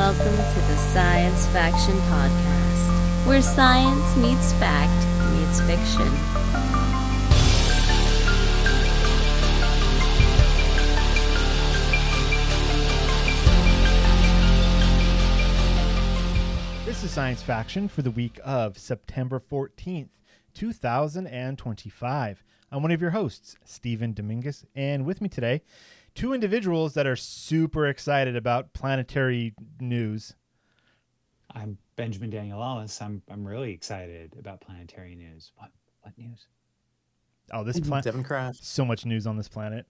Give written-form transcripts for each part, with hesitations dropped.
welcome to the Science Faction Podcast, where science meets fact meets fiction. This is Science Faction for the week of September 14th, 2025. I'm one of your hosts, Stephen Dominguez, and with me today, two individuals that are super excited about planetary news. I'm Benjamin Daniel Ellis. I'm really excited about planetary news. What news? Oh, this planet! Devon Craft. So much news on this planet.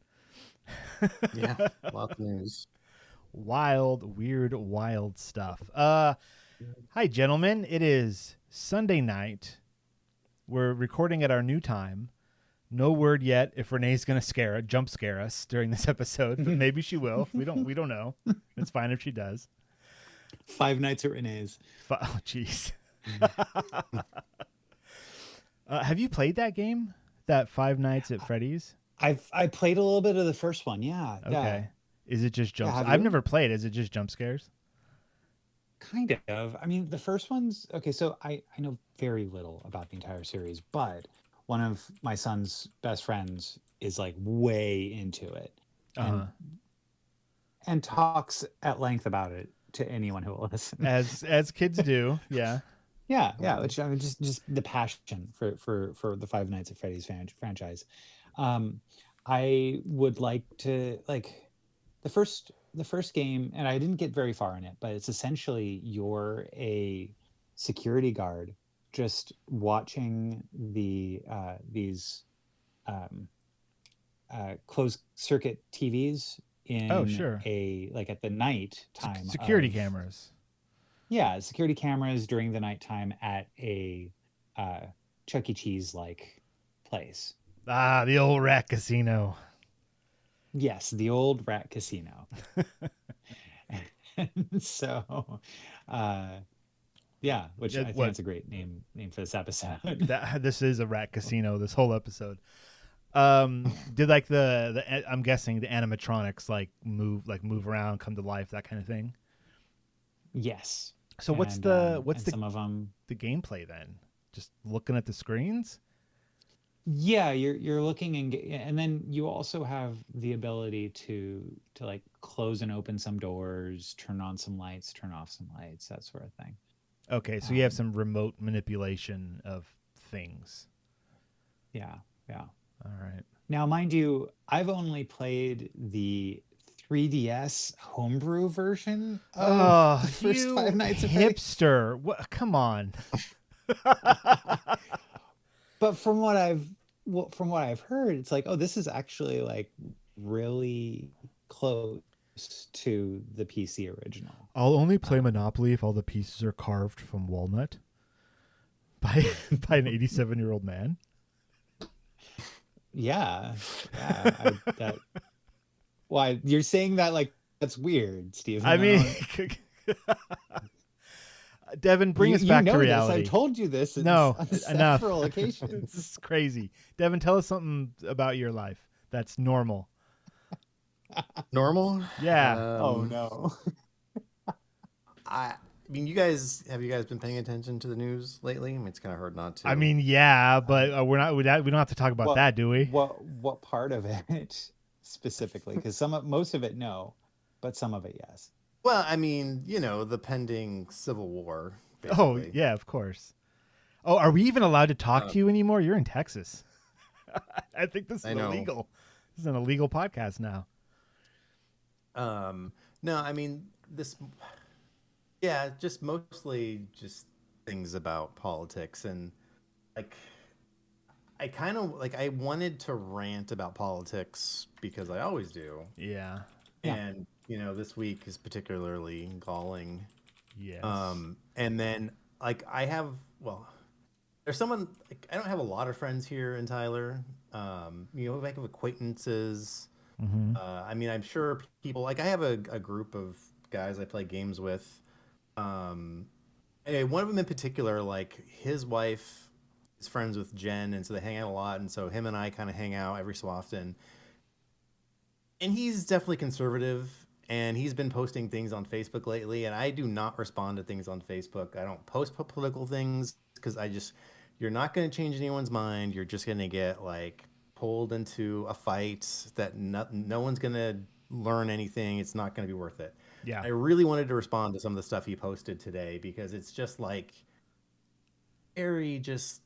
Yeah, lots of news. Wild, weird, wild stuff. Hi, gentlemen. It is Sunday night. We're recording at our new time. No word yet if Renee's going to jump scare us during this episode, but maybe she will. We don't know. It's fine if she does. Five Nights at Renee's. Oh, jeez. Have you played that game? That Five Nights at Freddy's? I played a little bit of the first one. Yeah. Okay. Yeah. Is it just jump? Yeah, I've never played. Is it just jump scares? Kind of. I mean, the first one's okay. So I know very little about the entire series, but one of my son's best friends is like way into it and talks at length about it to anyone who will listen. As kids do. Yeah. Yeah. Which I mean, just the passion for the Five Nights at Freddy's franchise. I would like to the first game, and I didn't get very far in it, but it's essentially you're a security guard just watching these closed circuit TVs in at the night time. Security cameras. Yeah, security cameras during the nighttime at a Chuck E. Cheese like place. Ah, the old rat casino. Yes, the old rat casino. And so, yeah, which I think that's a great name for this episode. This is a rat casino. This whole episode. Did like the I'm guessing the animatronics move around, come to life, that kind of thing. Yes. So what's the some of them the gameplay then? Just looking at the screens? Yeah, you're looking and then you also have the ability to like close and open some doors, turn on some lights, turn off some lights, that sort of thing. Okay, so you have some remote manipulation of things. Yeah. All right. Now, mind you, I've only played the 3DS homebrew version of the first Five Nights at Freddy's. Hipster. What? Come on. But from what I've heard, it's like, oh, this is actually like really close to the PC original. I'll only play Monopoly if all the pieces are carved from walnut by an 87-year-old man. Yeah. Why you're saying that like that's weird, Steve? I mean, Devon, bring us back to reality. I've told you this. On several occasions. This is crazy. Devon, tell us something about your life that's normal. Normal? Yeah. Oh no. I mean, have you guys been paying attention to the news lately? I mean, it's kind of hard not to. I mean, yeah, but we don't have to talk about that, do we? What part of it specifically? Because most of it no, but some of it yes. Well, I mean, the pending civil war. Basically. Oh, yeah, of course. Oh, are we even allowed to talk to you anymore? You're in Texas. I think this is illegal. This is an illegal podcast now. No, I mean, just mostly just things about politics. And I kind of I wanted to rant about politics because I always do. Yeah. And this week is particularly galling. Yes. And then there's someone I don't have a lot of friends here in Tyler. I have acquaintances. Mm-hmm. I mean, I'm sure people I have a group of guys I play games with. And one of them in particular, his wife is friends with Jen, and so they hang out a lot. And so him and I kind of hang out every so often. And he's definitely conservative. and he's been posting things on Facebook lately, and I do not respond to things on Facebook. I don't post political things because you're not going to change anyone's mind. You're just going to get like pulled into a fight that no one's going to learn anything. It's not going to be worth it. Yeah. I really wanted to respond to some of the stuff he posted today because it's just like very just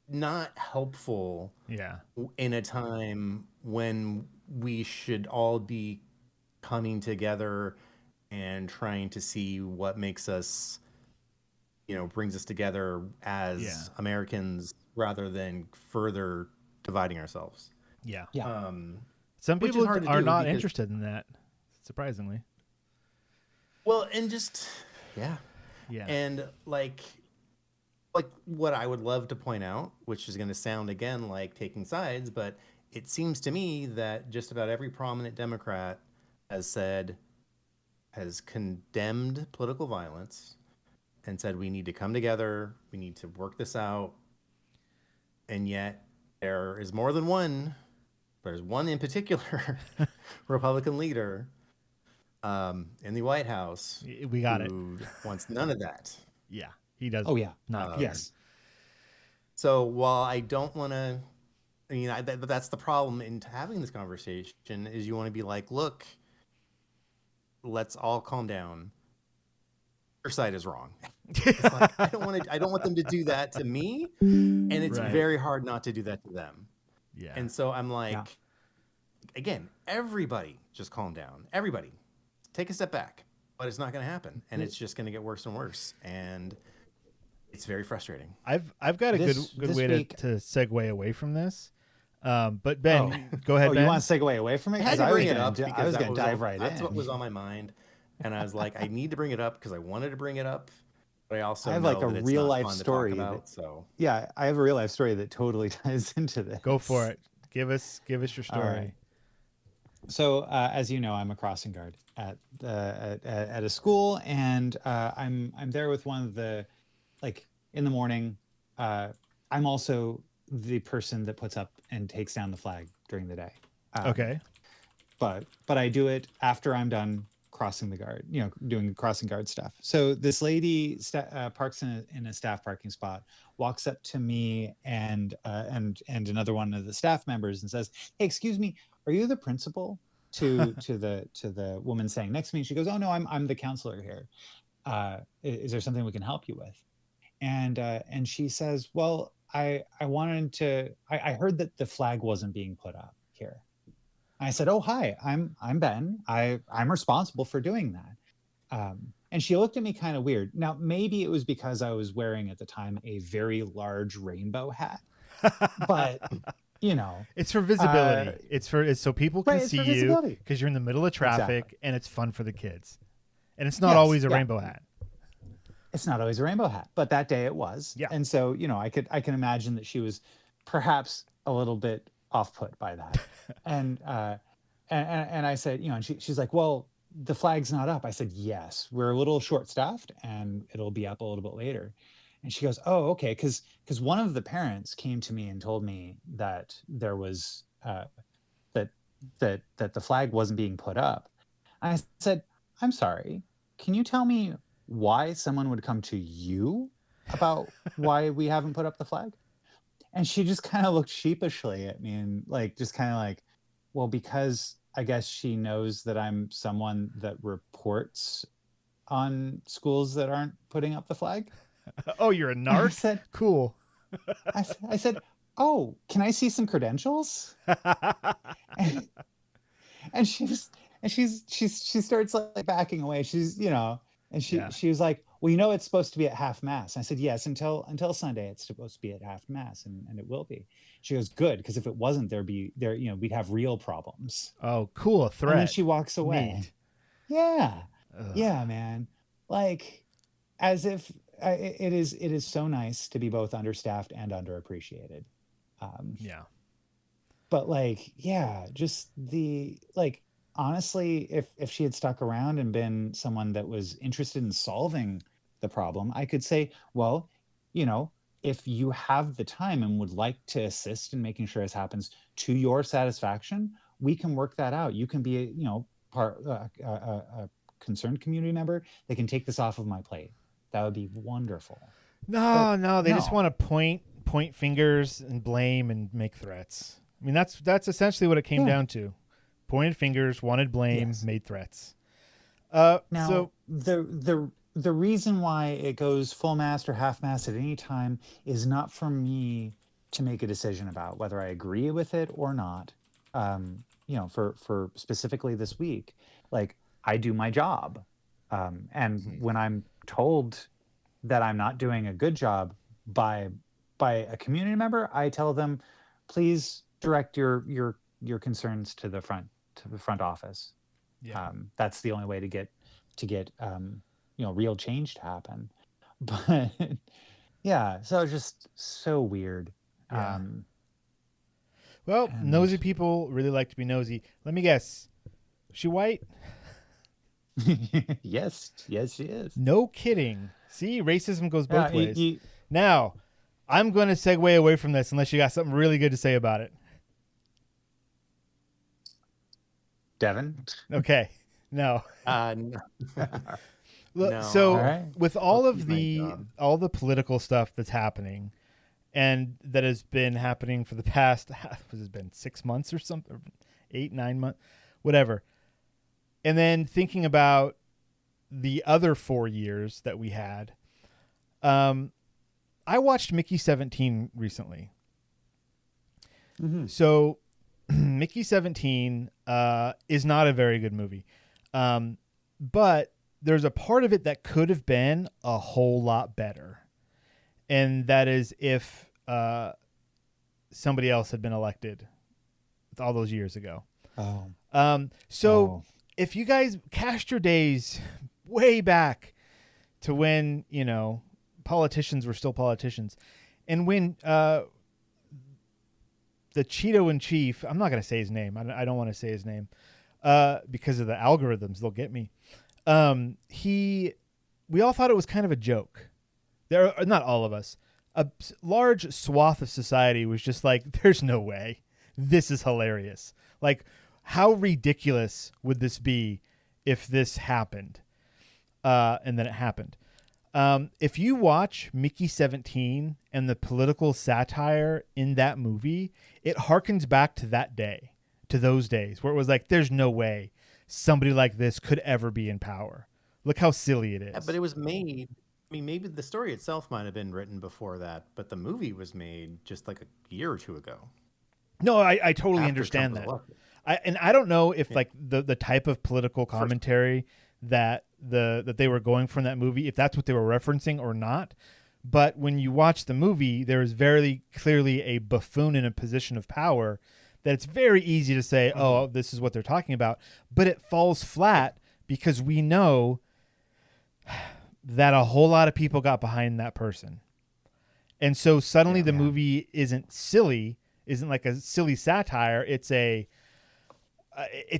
not helpful. Yeah. In a time when we should all be coming together and trying to see what makes us, brings us together as Americans rather than further dividing ourselves. Yeah. Yeah. Some which is people hard to are do not because- interested in that, surprisingly. Well, and just, yeah. Yeah. And like what I would love to point out, which is going to sound again like taking sides, but it seems to me that just about every prominent Democrat has condemned political violence and said we need to come together, we need to work this out. And yet there is more than one. There's one in particular Republican leader in the White House. We got it. Who wants none of that. Yeah. He does. Oh yeah. Not Yes. So while I don't want to, that's the problem in having this conversation is you want to be like, look, let's all calm down. Your side is wrong. It's like, I don't want them to do that to me. And it's Right. very hard not to do that to them. Yeah. And so I'm like, again, everybody just calm down. Everybody take a step back, but it's not going to happen. And it's just going to get worse and worse. And it's very frustrating. I've got a good way week- to segue away from this. But Ben, go ahead. Oh, Ben. you want to segue away from it? I had 'Cause to I was bring it gonna up di- because I was that going was to dive all- right that's in. what was on my mind. And I was like, I need to bring it up because I wanted to bring it up. But I also I have know like a that it's real not life fun to talk story about, so Yeah, I have a real life story that totally ties into this. Go for it. Give us your story. All right. So, as you know, I'm a crossing guard at a school, and I'm there with one of the, like, in the morning. I'm also the person that puts up and takes down the flag during the day. Okay. But I do it after I'm done crossing the guard, doing crossing guard stuff. So this lady parks in a staff parking spot, walks up to me and another one of the staff members and says, "Hey, excuse me, are you the principal?" to the woman saying next to me. She goes, "Oh no, I'm the counselor here. Is there something we can help you with?" And she says, "Well, I heard that the flag wasn't being put up here." I said, "Oh, hi, I'm Ben. I'm responsible for doing that." And she looked at me kind of weird. Now, maybe it was because I was wearing at the time a very large rainbow hat, but It's for visibility. It's so people can right, it's see for you visibility. because you're in the middle of traffic, Exactly. and it's fun for the kids. And it's not Yes, always a yeah. rainbow hat. It's not always a rainbow hat, but that day it was. Yeah. And so, I can imagine that she was perhaps a little bit off put by that. and I said, and she's like, "Well, the flag's not up." I said, "Yes, we're a little short staffed and it'll be up a little bit later." And she goes, "Oh, okay." Cause one of the parents came to me and told me that there was, that the flag wasn't being put up. I said, "I'm sorry. Can you tell me why someone would come to you about why we haven't put up the flag?" And she just kind of looked sheepishly at me and just kind of like, "Well, because I guess she knows that I'm someone that reports on schools that aren't putting up the flag." Oh, you're a And I narc? said, Cool. I said, "Oh, can I see some credentials?" And she starts like backing away. She's, and she was like, "Well, it's supposed to be at half mass." I said, "Yes, until Sunday, it's supposed to be at half mass, and it will be." She goes, "Good, because if it wasn't, we'd have real problems." Oh, cool. A threat. And then she walks away. Neat. Yeah. Ugh. Yeah, man. Like, as if it is so nice to be both understaffed and underappreciated. Yeah. But just honestly, if she had stuck around and been someone that was interested in solving the problem, I could say, "Well, if you have the time and would like to assist in making sure this happens to your satisfaction, we can work that out. You can be, a concerned community member, they can take this off of my plate. That would be wonderful. No, But they just no. want to point fingers and blame and make threats. I mean, that's essentially what it came Yeah. down to. Pointed fingers, wanted blame, Yes. made threats. Now, So the reason why it goes full mast or half mast at any time is not for me to make a decision about whether I agree with it or not. For specifically this week, like, I do my job, and when I'm told that I'm not doing a good job by a community member, I tell them, please direct your concerns to the front office. yeah. That's the only way to get real change to happen. But yeah, so it's just so weird. Yeah. Um, Well, and nosy people really like to be nosy. Let me guess. She white? yes, she is. No kidding. See, racism goes both Yeah, ways. Now, I'm going to segue away from this unless you got something really good to say about it. Devon. Okay. No. No. Look, No. so All right. with all I'll of keep my the job. political stuff that's happening, and that has been happening for the past, has it been 6 months or something, 8, 9 months, whatever. And then thinking about the other 4 years that we had, I watched Mickey 17 recently. Mm-hmm. So Mickey 17 is not a very good movie. But there's a part of it that could have been a whole lot better. And that is if somebody else had been elected all those years ago. Oh. So if you guys cast your days way back to when, politicians were still politicians, and when the Cheeto in chief, I'm not going to say his name. I don't want to say his name because of the algorithms. They'll get me. We all thought it was kind of a joke. There are, not all of us. A large swath of society was just like, there's no way. This is hilarious. Like, how ridiculous would this be if this happened? And then it happened. If you watch Mickey 17 and the political satire in that movie, it harkens back to that day, to those days where it was like, there's no way somebody like this could ever be in power. Look how silly it is. Yeah, but it was made. I mean, maybe the story itself might have been written before that, but the movie was made just like a year or two ago. No, I totally After understand Trump that. was elected. I don't know if like the type of political commentary that they were going for in that movie, if that's what they were referencing or not. But when you watch the movie, there is very clearly a buffoon in a position of power that it's very easy to say, oh, this is what they're talking about. But it falls flat because we know that a whole lot of people got behind that person. And so suddenly the movie isn't silly, isn't like a silly satire. It's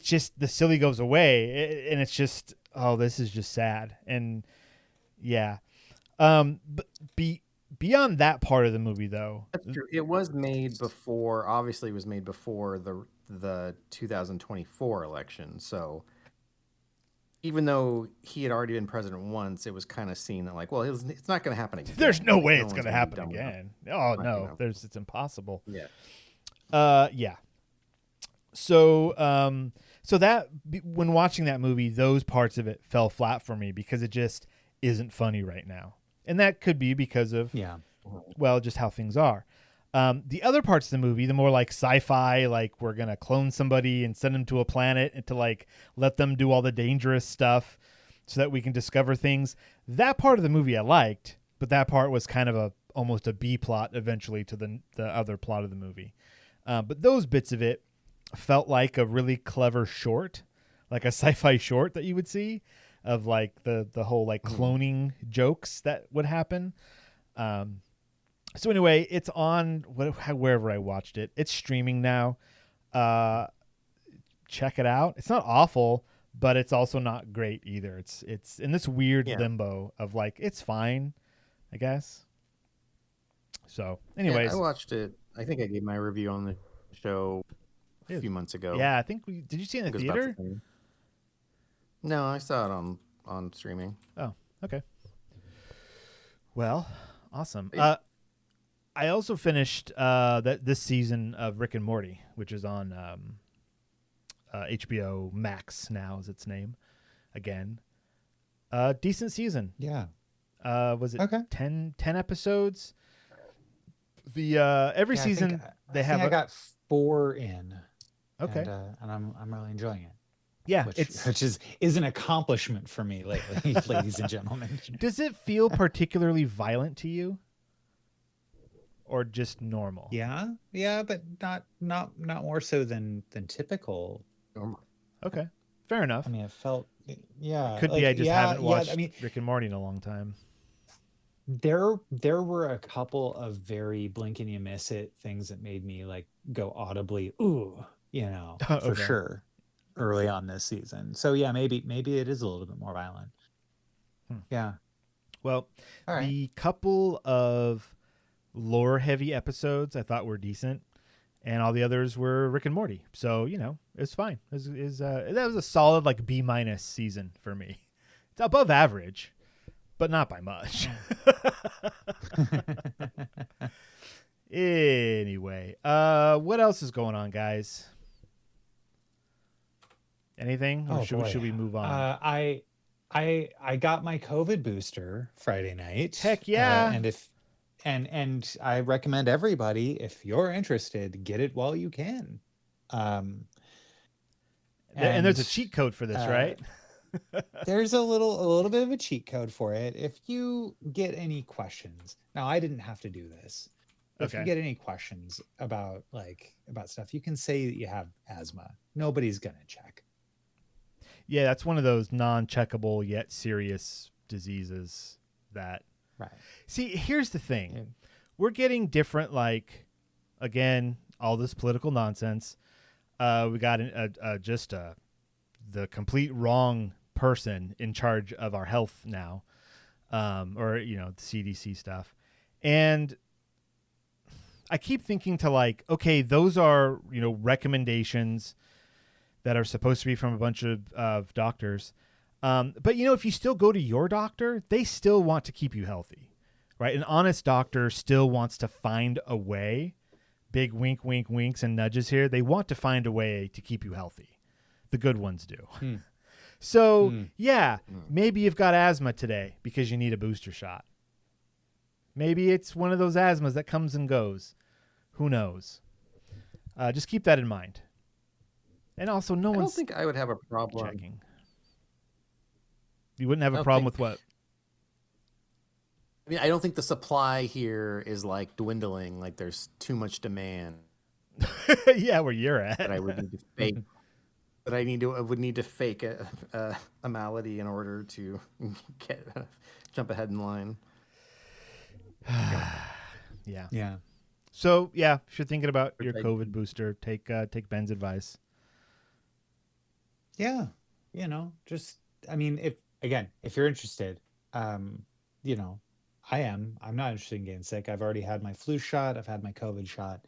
just the silly goes away, and it's just, oh, this is just sad. And yeah. But beyond that part of the movie, though, That's true. It was made before. Obviously, it was made before the 2024 election. So even though he had already been president once, it was kind of seen that like, well, it's not going to happen again. there's no way No it's one's going to gonna be happen dumb enough. again. Oh Not, no, it's impossible. Yeah. Yeah. So that when watching that movie, those parts of it fell flat for me because it just isn't funny right now. And that could be because of, well, just how things are. The other parts of the movie, the more like sci-fi, like we're going to clone somebody and send them to a planet and to like let them do all the dangerous stuff so that we can discover things. That part of the movie I liked, but that part was kind of almost a B plot eventually to the other plot of the movie. But those bits of it felt like a really clever short, like a sci-fi short that you would see of like the whole like cloning jokes that would happen. So anyway, it's on wherever I watched it. It's streaming now. Check it out. It's not awful, but it's also not great either. It's in this weird limbo of like, it's fine, I guess. So anyways, I watched it. I think I gave my review on the show a few months ago. Yeah, I think did you see it in the theater? No, I saw it on streaming. Oh, okay. Well, awesome. Yeah. I also finished this season of Rick and Morty, which is on HBO Max now, is its name. Again, decent season. Yeah. Was it Okay. 10 episodes? The every Yeah, season they have. I got 4 in. Okay. And I'm really enjoying it. Yeah, Which is an accomplishment for me lately, ladies and gentlemen. Does it feel particularly violent to you, or just normal? Yeah, but not more so than typical. Okay, fair enough. I mean, it felt Could be I just haven't watched I mean, Rick and Morty in a long time. there were a couple of very blink and you miss it things that made me like go audibly ooh, for Okay. sure, early on this season. So yeah, maybe it is a little bit more violent. Yeah. Well, All right. the couple of lore-heavy episodes I thought were decent, and all the others were Rick and Morty. So it's fine. That was a solid like B- season for me. It's above average, but not by much. Anyway, what else is going on, guys? Anything? Or should we move on? I got my COVID booster Friday night. Heck yeah. And I recommend everybody, if you're interested, get it while you can. And there's a cheat code for this, right? There's a little bit of a cheat code for it. If you get any questions, now I didn't have to do this. If you get any questions about stuff, you can say that you have asthma. Nobody's gonna check. Yeah, that's one of those non-checkable yet serious diseases that. Right. See, here's the thing. Yeah. We're getting different, like, again, all this political nonsense. We got the complete wrong person in charge of our health now, or the CDC stuff. And I keep thinking to like, okay, those are, recommendations that are supposed to be from a bunch of doctors. But, if you still go to your doctor, they still want to keep you healthy, right? An honest doctor still wants to find a way, big wink, wink, winks and nudges here. They want to find a way to keep you healthy. The good ones do. So, maybe you've got asthma today because you need a booster shot. Maybe it's one of those asthmas that comes and goes. Who knows? Just keep that in mind. And also, I don't think I would have a problem checking. You wouldn't have a problem with what? I mean, I don't think the supply here is like dwindling. Like there's too much demand. Yeah, where you're at. That I would need to fake. But I would need to fake a malady in order to jump ahead in line. Yeah. So if you're thinking about your COVID booster, take Ben's advice. Yeah, just if you're interested, I'm not interested in getting sick. I've already had my flu shot. I've had my COVID shot.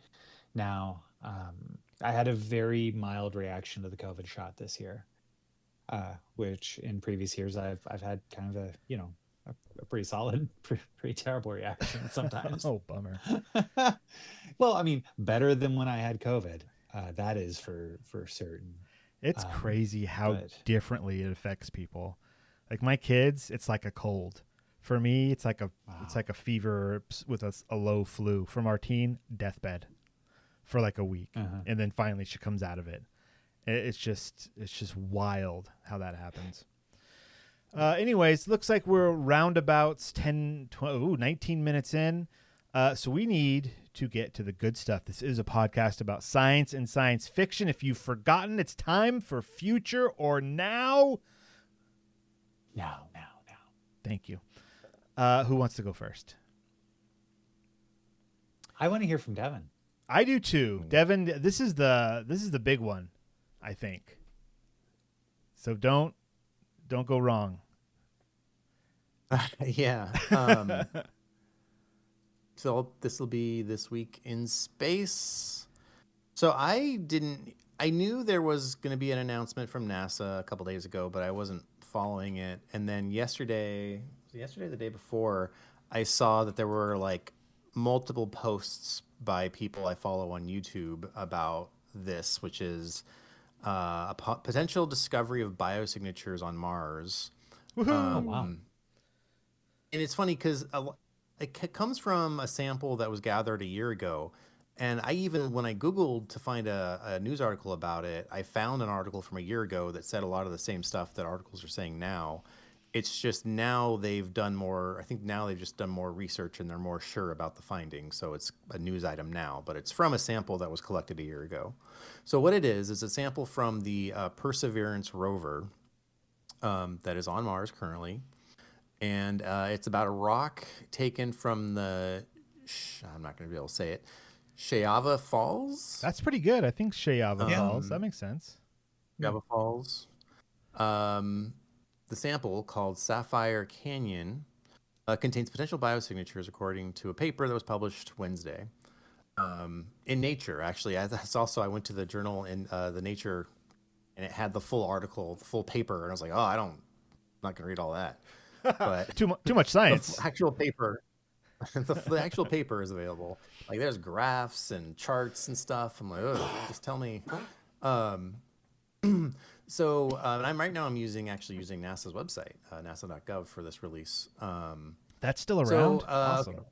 Now, I had a very mild reaction to the COVID shot this year, which in previous years I've had kind of a pretty solid, pretty terrible reaction sometimes. Oh, bummer. Well, I mean, better than when I had COVID. That is for certain. It's crazy how differently it affects people. Like my kids, it's like a cold. For me, it's like a fever with a low flu. For Martine, deathbed for like a week, and then finally she comes out of it. It's just wild how that happens. Anyways, looks like we're roundabouts 19 minutes in. So we need to get to the good stuff. This is a podcast about science and science fiction. If you've forgotten, it's time for Future or Now. Now. Thank you. Who wants to go first? I want to hear from Devon. I do too. Devon, this is the big one, I think. So don't go wrong. Yeah. So this will be This Week in Space. So I I knew there was going to be an announcement from NASA a couple days ago, but I wasn't following it. And then yesterday, the day before, I saw that there were like multiple posts by people I follow on YouTube about this, which is a potential discovery of biosignatures on Mars. Oh wow. And it's funny because it comes from a sample that was gathered a year ago. And I even, when I Googled to find a news article about it, I found an article from a year ago that said a lot of the same stuff that articles are saying now. It's just now they've done more, I think now they've just done more research and they're more sure about the findings. So it's a news item now, but it's from a sample that was collected a year ago. So what it is a sample from the Perseverance rover that is on Mars currently. And it's about a rock taken from the, I'm not going to be able to say it, Shayava Falls? That's pretty good. I think Shayava Falls. That makes sense. Shayava Falls. The sample, called Sapphire Canyon, contains potential biosignatures according to a paper that was published Wednesday in Nature. Actually, that's also, I went to the journal in the Nature, and it had the full article, the full paper, and I was like, oh, I'm not going to read all that. But too much science. The actual paper, the actual paper is available. Like there's graphs and charts and stuff. I'm like, oh, just tell me. So I'm actually using NASA's website, nasa.gov, for this release. That's still around. Awesome.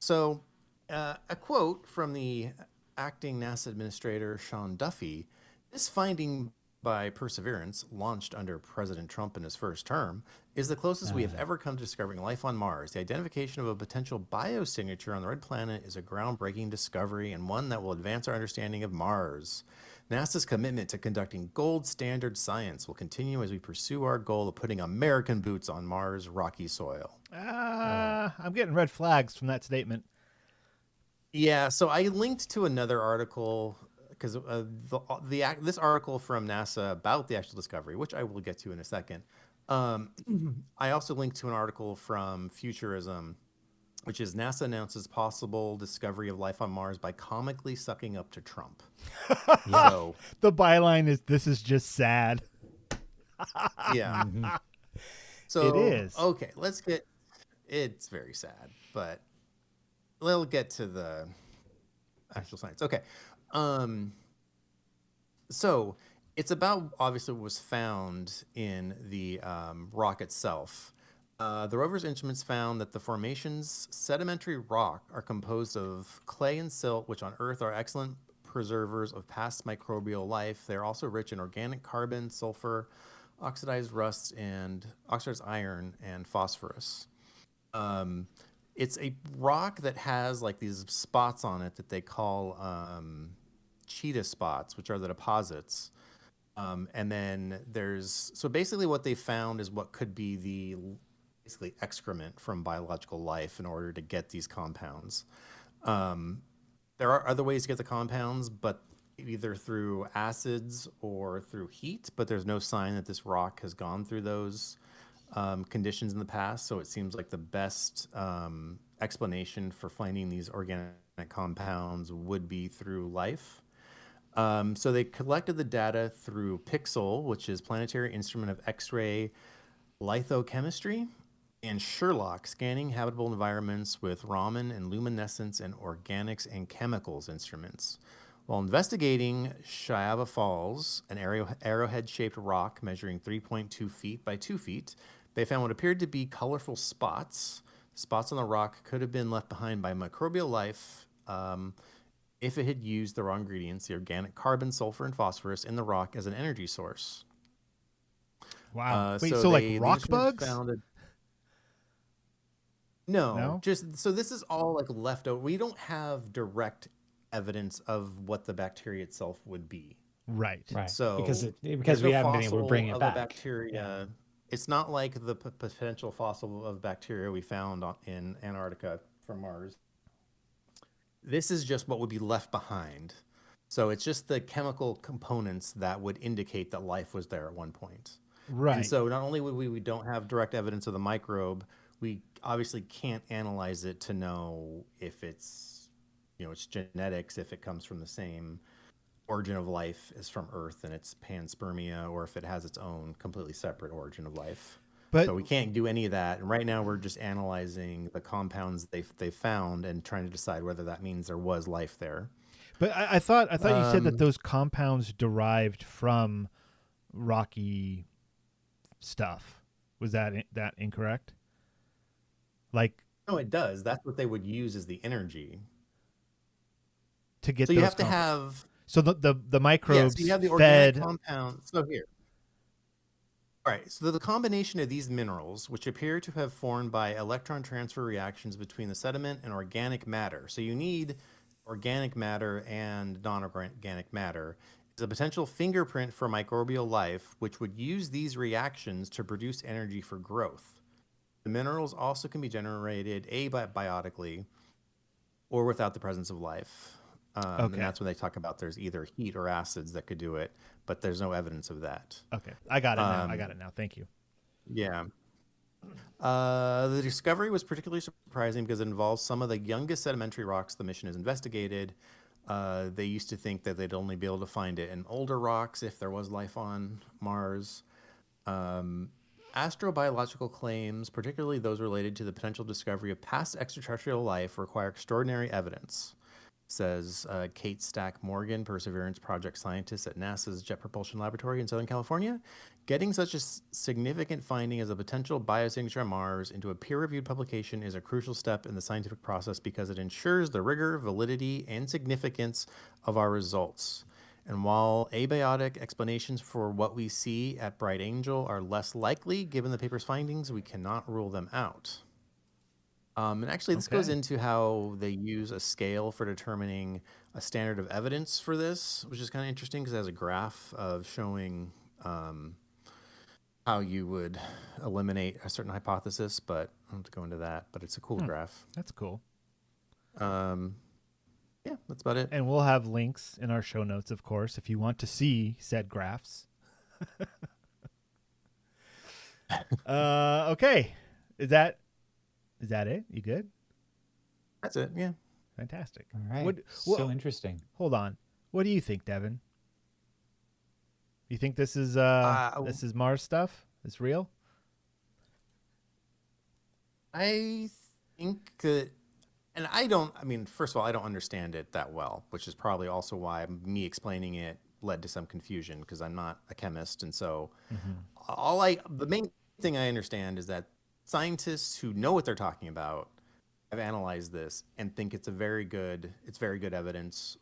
So a quote from the acting NASA administrator Sean Duffy: "This finding by Perseverance, launched under President Trump in his first term, is the closest we have ever come to discovering life on Mars. The identification of a potential biosignature on the red planet is a groundbreaking discovery and one that will advance our understanding of Mars. NASA's commitment to conducting gold standard science will continue as we pursue our goal of putting American boots on Mars' rocky soil." I'm getting red flags from that statement. Yeah, so I linked to another article because this article from NASA about the actual discovery, which I will get to in a second. I also linked to an article from Futurism, which is NASA announces possible discovery of life on Mars by comically sucking up to Trump. So the byline is, "This is just sad." Yeah. So it is. Okay, it's very sad, but we'll get to the actual science. Okay. So it's about, obviously, what was found in the rock itself. The rover's instruments found that the formation's sedimentary rock are composed of clay and silt, which on Earth are excellent preservers of past microbial life. They're also rich in organic carbon, sulfur, oxidized rust, and oxidized iron and phosphorus. It's a rock that has like these spots on it that they call cheetah spots, which are the deposits. And then so basically what they found is what could be basically excrement from biological life in order to get these compounds. There are other ways to get the compounds, but either through acids or through heat, but there's no sign that this rock has gone through those conditions in the past. So it seems like the best explanation for finding these organic compounds would be through life. So they collected the data through PIXL, which is Planetary Instrument of X-ray Lithochemistry, and Sherlock, scanning habitable environments with Raman and luminescence and organics and chemicals instruments. While investigating Shayava Falls, an arrowhead-shaped rock measuring 3.2 feet by 2 feet, they found what appeared to be colorful spots. Spots on the rock could have been left behind by microbial life if it had used the raw ingredients, the organic carbon, sulfur, and phosphorus in the rock as an energy source. Wow. Wait, so like rock bugs? No, just so this is all like leftover. We don't have direct evidence of what the bacteria itself would be. Right. So because we haven't been able to bring it back. Bacteria. Yeah. It's not like the potential fossil of bacteria we found in Antarctica from Mars. This is just what would be left behind. So it's just the chemical components that would indicate that life was there at one point. Right. And so not only we don't have direct evidence of the microbe, we obviously can't analyze it to know if it's, its genetics, if it comes from the same origin of life is from Earth and it's panspermia, or if it has its own completely separate origin of life. But we can't do any of that. And right now we're just analyzing the compounds they found and trying to decide whether that means there was life there. But I thought you said that those compounds derived from rocky stuff. Was that incorrect? Like, no, it does. That's what they would use as the energy to get. So you have to have. So the microbes so you have the fed organic compound. So here. All right. So the combination of these minerals, which appear to have formed by electron transfer reactions between the sediment and organic matter. So you need organic matter and non-organic matter, is a potential fingerprint for microbial life, which would use these reactions to produce energy for growth. The minerals also can be generated abiotically or without the presence of life. And that's when they talk about there's either heat or acids that could do it, but there's no evidence of that. Okay. I got it now. Thank you. Yeah. The discovery was particularly surprising because it involves some of the youngest sedimentary rocks the mission has investigated. They used to think that they'd only be able to find it in older rocks if there was life on Mars. Astrobiological claims, particularly those related to the potential discovery of past extraterrestrial life, require extraordinary evidence, says Kate Stack Morgan, Perseverance Project scientist at NASA's Jet Propulsion Laboratory in Southern California. Getting such a significant finding as a potential biosignature on Mars into a peer-reviewed publication is a crucial step in the scientific process because it ensures the rigor, validity, and significance of our results. And while abiotic explanations for what we see at Bright Angel are less likely, given the paper's findings, we cannot rule them out. And actually, this goes into how they use a scale for determining a standard of evidence for this, which is kind of interesting because it has a graph of showing how you would eliminate a certain hypothesis, but I don't have to go into that, but it's a cool graph. That's cool. Yeah, that's about it. And we'll have links in our show notes, of course, if you want to see said graphs. Okay. Is that it? You good? That's it. Yeah. Fantastic. All right. So interesting. Hold on. What do you think, Devon? You think this is Mars stuff? It's real? I think that, and first of all, I don't understand it that well, which is probably also why me explaining it led to some confusion because I'm not a chemist. And so the main thing I understand is that scientists who know what they're talking about have analyzed this and think it's very good evidence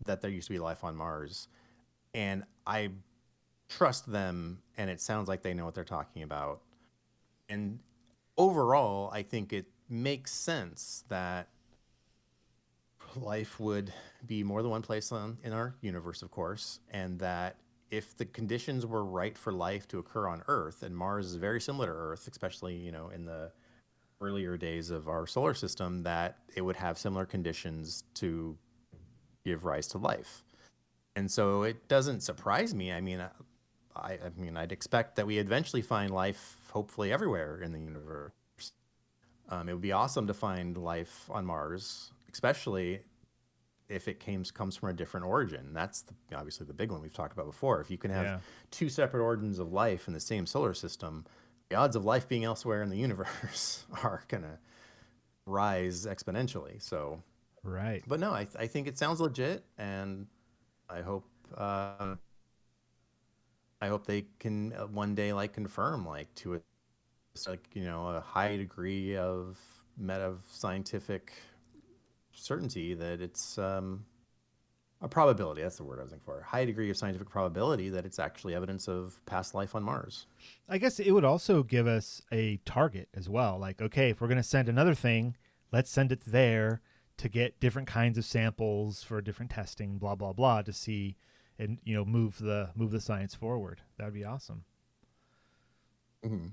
that there used to be life on Mars. And I trust them, and it sounds like they know what they're talking about. And overall, I think it makes sense that life would be more than one place in our universe, of course, and that if the conditions were right for life to occur on Earth, and Mars is very similar to Earth, especially, in the earlier days of our solar system, that it would have similar conditions to give rise to life. And so it doesn't surprise me. I'd expect that we eventually find life, hopefully everywhere in the universe. It would be awesome to find life on Mars, especially if it comes from a different origin. That's obviously the big one we've talked about before. If you can have two separate origins of life in the same solar system, the odds of life being elsewhere in the universe are going to rise exponentially. So, right. But no, I think it sounds legit, and I hope they can one day confirm to a high degree of scientific certainty that it's a probability. That's the word I was looking for. A high degree of scientific probability that it's actually evidence of past life on Mars. I guess it would also give us a target as well. Okay, if we're going to send another thing, let's send it there to get different kinds of samples for different testing, blah, blah, blah, to see and, move the science forward. That would be awesome. Mm-hmm.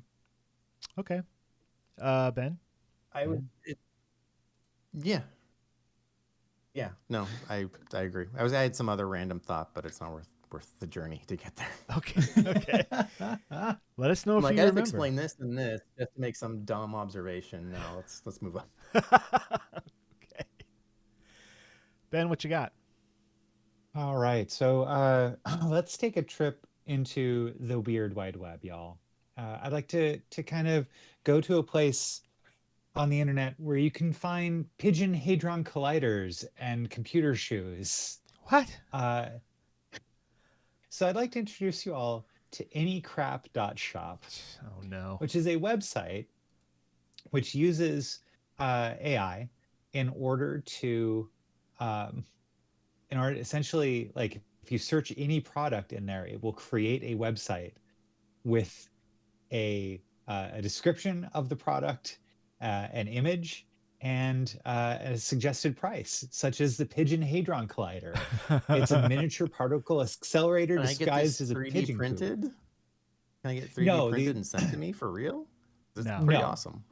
Okay. Ben? I would. Yeah. Yeah. No, I agree. I had some other random thought, but it's not worth the journey to get there. Okay. Let us know if you I have remember. to explain this and this just to make some dumb observation. No, let's move on. Okay. Ben, what you got? All right. So let's take a trip into the weird wide web, y'all. I'd like to kind of go to a place on the internet where you can find pigeon hadron colliders and computer shoes. What? Uh, so I'd like to introduce you all to anycrap.shop, Oh no. which is a website which uses AI in order to essentially, like, if you search any product in there, it will create a website with a description of the product, an image, and a suggested price, such as the Pigeon Hadron Collider. It's a miniature particle accelerator Can I get this disguised as a 3D pigeon printed? coop. Can I get 3D No, printed and sent to me for real? This is No. pretty No. awesome.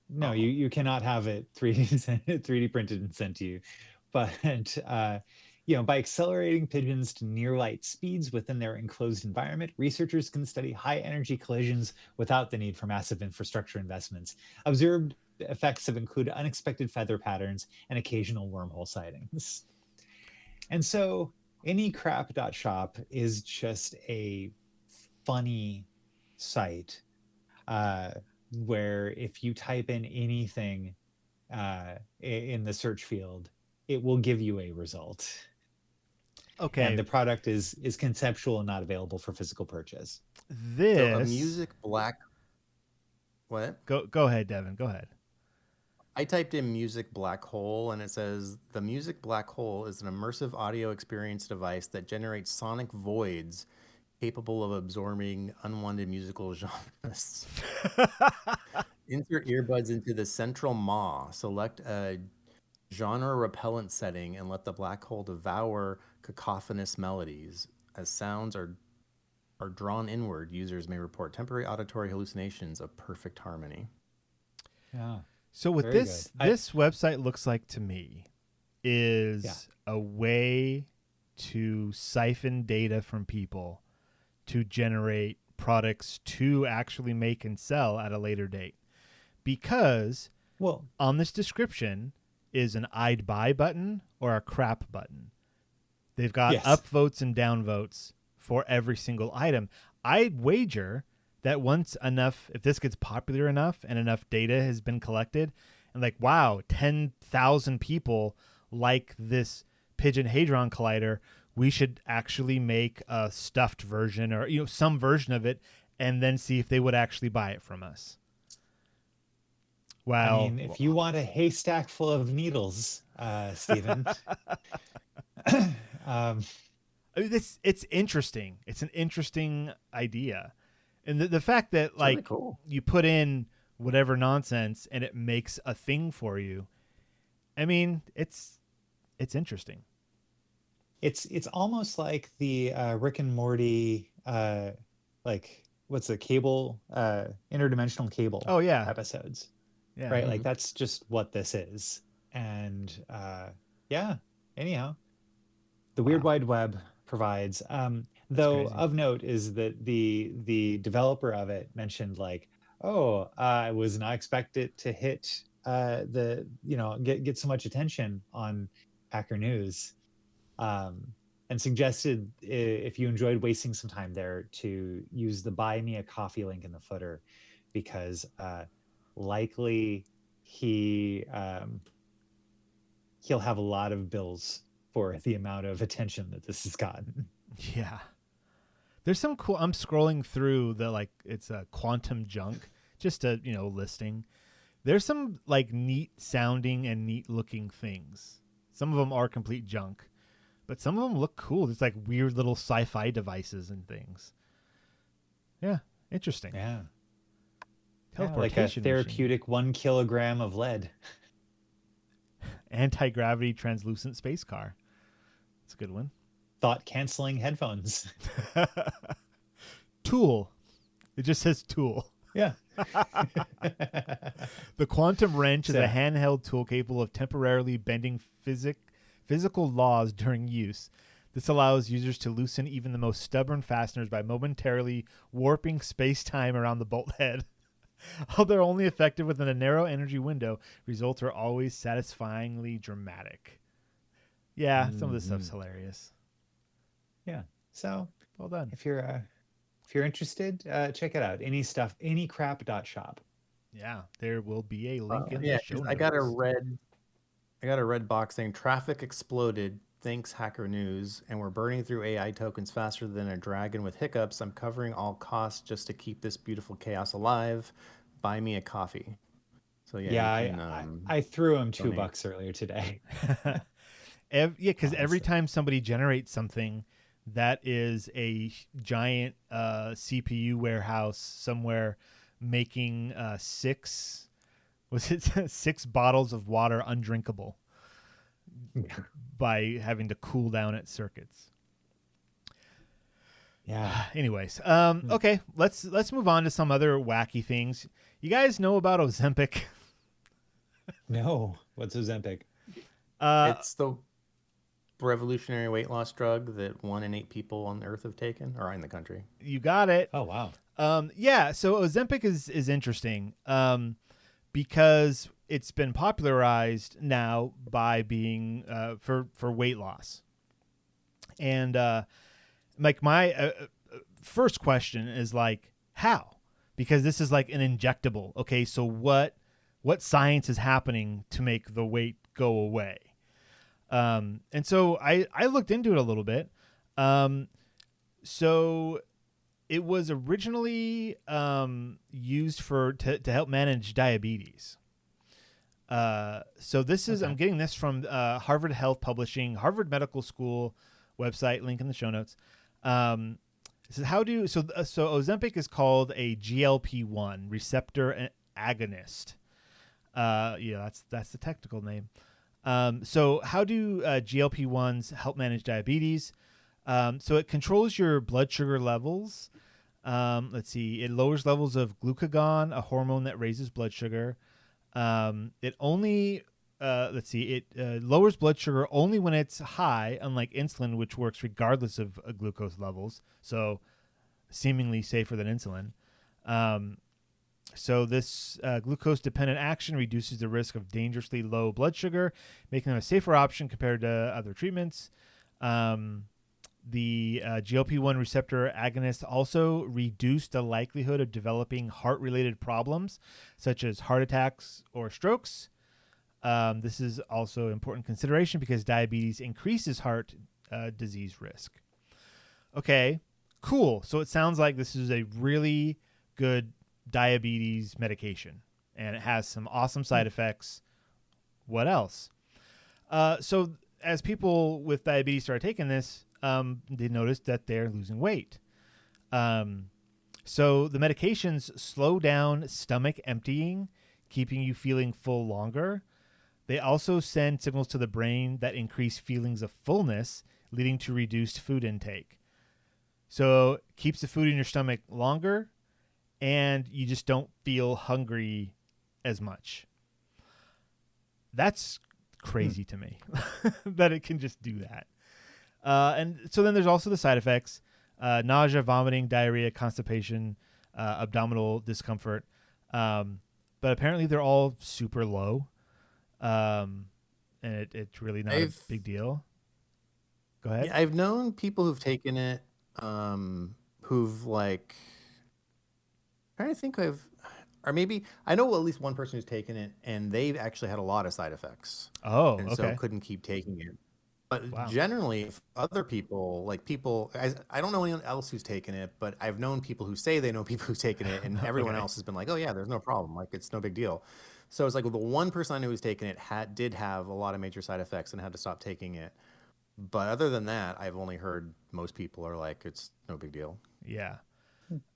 No, Oh. you cannot have it 3D printed and sent to you. But by accelerating pigeons to near light speeds within their enclosed environment, researchers can study high energy collisions without the need for massive infrastructure investments. Observed effects have included unexpected feather patterns and occasional wormhole sightings. And so anycrap.shop is just a funny site where if you type in anything in the search field, it will give you a result. Okay. And the product is conceptual and not available for physical purchase. This. So a music black. What? Go ahead, Devon. Go ahead. I typed in music black hole and it says the music black hole is an immersive audio experience device that generates sonic voids capable of absorbing unwanted musical genres. Insert earbuds into the central maw. Select a genre repellent setting and let the black hole devour cacophonous melodies. As sounds are drawn inward, users may report temporary auditory hallucinations of perfect harmony. Yeah. So what Very this good. this website looks like to me is a way to siphon data from people to generate products to actually make and sell at a later date. Because on this description is an I'd buy button or a crap button. They've got up votes and down votes for every single item. I'd wager that once enough, if this gets popular enough and enough data has been collected, and like, wow, 10,000 people like this Pigeon Hadron Collider, we should actually make a stuffed version or some version of it and then see if they would actually buy it from us. Wow. I mean, if you want a haystack full of needles, Stephen. It's interesting. It's an interesting idea. And the fact that like really cool. You put in whatever nonsense and it makes a thing for you. I mean, it's interesting. It's almost like the Rick and Morty like what's the cable interdimensional cable episodes. Yeah. Right? Like that's just what this is. And anyhow, the Weird Wide Web provides though crazy. of note is that the developer of it mentioned like, I was not expected to hit get so much attention on Hacker News, and suggested if you enjoyed wasting some time there to use the buy me a coffee link in the footer, because likely he'll have a lot of bills for the amount of attention that this has gotten. Yeah. There's some cool, I'm scrolling through it's a quantum junk, just a, listing. There's some like neat sounding and neat looking things. Some of them are complete junk, but some of them look cool. There's like weird little sci-fi devices and things. Yeah. Interesting. Yeah. Teleportation like a therapeutic 1 kilogram of lead. Anti-gravity translucent space car. That's a good one. Thought canceling headphones. Tool. It just says tool. Yeah. The quantum wrench is a handheld tool capable of temporarily bending physical laws during use. This allows users to loosen even the most stubborn fasteners by momentarily warping space-time around the bolt head. Although only effective within a narrow energy window, results are always satisfyingly dramatic. Yeah, some of this stuff's hilarious. Yeah. So Well done. if you're interested, check it out. Anycrap.shop. Yeah, there will be a link in Yeah, the show 'cause notes. I got a red box saying traffic exploded. Thanks, Hacker News. And we're burning through AI tokens faster than a dragon with hiccups. I'm covering all costs just to keep this beautiful chaos alive. Buy me a coffee. So yeah, Yeah, you can I threw him donate. $2 earlier today. Yeah, because every Honestly. time somebody generates something that is a giant CPU warehouse somewhere making six bottles of water undrinkable Yeah. by having to cool down its circuits. Yeah. Anyways, okay, let's move on to some other wacky things. You guys know about Ozempic? No. What's Ozempic? It's the revolutionary weight loss drug that 1 in 8 people on Earth have taken, or in the country. You got it. Oh, wow. Yeah, so Ozempic is interesting because it's been popularized now by being for weight loss. And like my first question is like, how? Because this is like an injectable. Okay, so what science is happening to make the weight go away? And so I looked into it a little bit. So it was originally used to help manage diabetes. So this is, I'm getting this from Harvard Health Publishing, Harvard Medical School website, link in the show notes. This is so Ozempic is called a GLP-1 receptor agonist. Yeah, that's the technical name. So how do GLP-1s help manage diabetes? So it controls your blood sugar levels. Let's see. It lowers levels of glucagon, a hormone that raises blood sugar. It lowers blood sugar only when it's high, unlike insulin, which works regardless of glucose levels. So seemingly safer than insulin. So this glucose-dependent action reduces the risk of dangerously low blood sugar, making them a safer option compared to other treatments. The GLP-1 receptor agonists also reduce the likelihood of developing heart-related problems, such as heart attacks or strokes. This is also important consideration because diabetes increases heart disease risk. Okay, cool. So it sounds like this is a really good diabetes medication, and it has some awesome side effects. What else? So as people with diabetes start taking this, they notice that they're losing weight. So the medications slow down stomach emptying, keeping you feeling full longer. They also send signals to the brain that increase feelings of fullness, leading to reduced food intake. So it keeps the food in your stomach longer, and you just don't feel hungry as much. That's crazy to me that it can just do that. And so then there's also the side effects, nausea, vomiting, diarrhea, constipation, abdominal discomfort. But apparently they're all super low. And it's really not a big deal. Go ahead. Yeah, I've known people who've taken it, who've like, trying to think of, or maybe I know at least one person who's taken it and they've actually had a lot of side effects. Oh, and okay. so couldn't keep taking it. But Wow. generally, if other people, I don't know anyone else who's taken it, but I've known people who say they know people who's taken it, and everyone Okay. else has been like, oh yeah, there's no problem. Like, it's no big deal. So it's like, well, the one person I knew who's taken it did have a lot of major side effects and had to stop taking it. But other than that, I've only heard most people are like, it's no big deal. Yeah.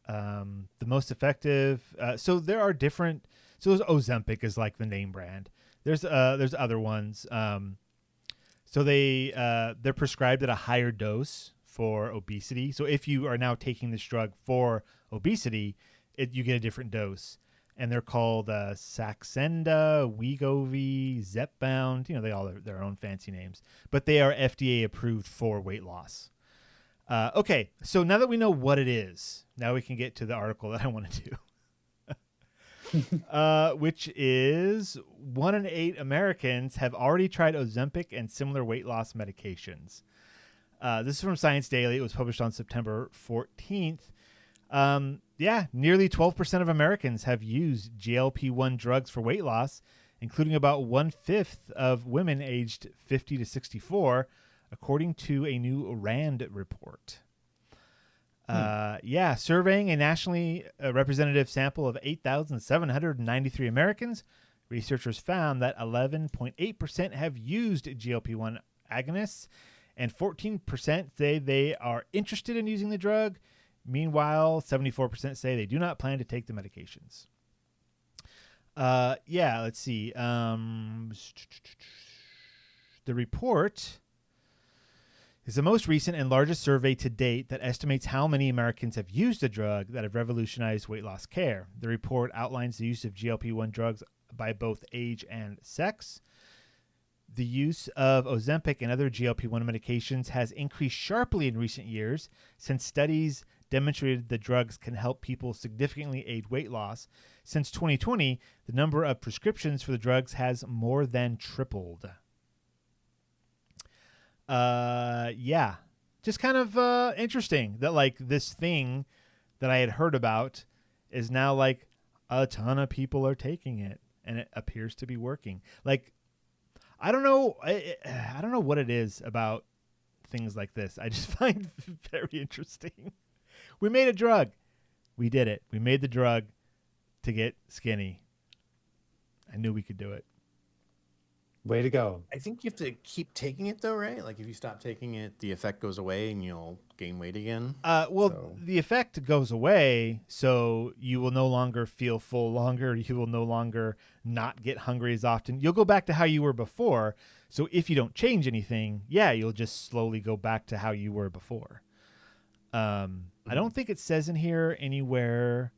The most effective. So there are different. So Ozempic is like the name brand. There's other ones. So they're prescribed at a higher dose for obesity. So if you are now taking this drug for obesity, you get a different dose. And they're called Saxenda, Wegovy, Zepbound. They all have their own fancy names. But they are FDA approved for weight loss. Okay, so now that we know what it is, now we can get to the article that I want to do. Which is 1 in 8 Americans have already tried Ozempic and similar weight loss medications. This is from Science Daily. It was published on September 14th. Nearly 12% of Americans have used GLP-1 drugs for weight loss, including about 1/5 of women aged 50 to 64, according to a new RAND report. Surveying a nationally representative sample of 8,793 Americans, researchers found that 11.8% have used GLP-1 agonists, and 14% say they are interested in using the drug. Meanwhile, 74% say they do not plan to take the medications. Let's see. The report is the most recent and largest survey to date that estimates how many Americans have used a drug that have revolutionized weight loss care. The report outlines the use of GLP-1 drugs by both age and sex. The use of Ozempic and other GLP-1 medications has increased sharply in recent years since studies demonstrated the drugs can help people significantly aid weight loss. Since 2020, the number of prescriptions for the drugs has more than tripled. Just kind of interesting that like this thing that I had heard about is now like a ton of people are taking it and it appears to be working. Like, I don't know. I don't know what it is about things like this. I just find it very interesting. We made a drug. We did it. We made the drug to get skinny. I knew we could do it. Way to go. I think you have to keep taking it though, right? Like if you stop taking it, the effect goes away and you'll gain weight again. The effect goes away, so you will no longer feel full longer. You will no longer not get hungry as often. You'll go back to how you were before. So if you don't change anything, you'll just slowly go back to how you were before. I don't think it says in here anywhere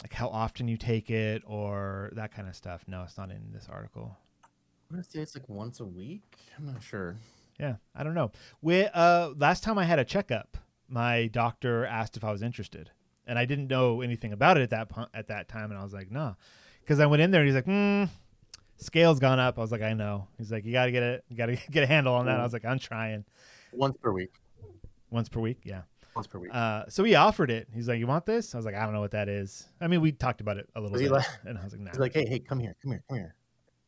like how often you take it or that kind of stuff. No, it's not in this article. I'm going to say it's like once a week. I'm not sure. Yeah, I don't know. Last time I had a checkup, my doctor asked if I was interested. And I didn't know anything about it at that time. And I was like, no. Because I went in there and he's like, scale's gone up. I was like, I know. He's like, you got to get it. You got to get a handle on that. I was like, I'm trying. Once per week. Once per week? Yeah. Once per week. So he offered it. He's like, you want this? I was like, I don't know what that is. I mean, we talked about it a little bit. And I was like, no. He's like, hey, come here. And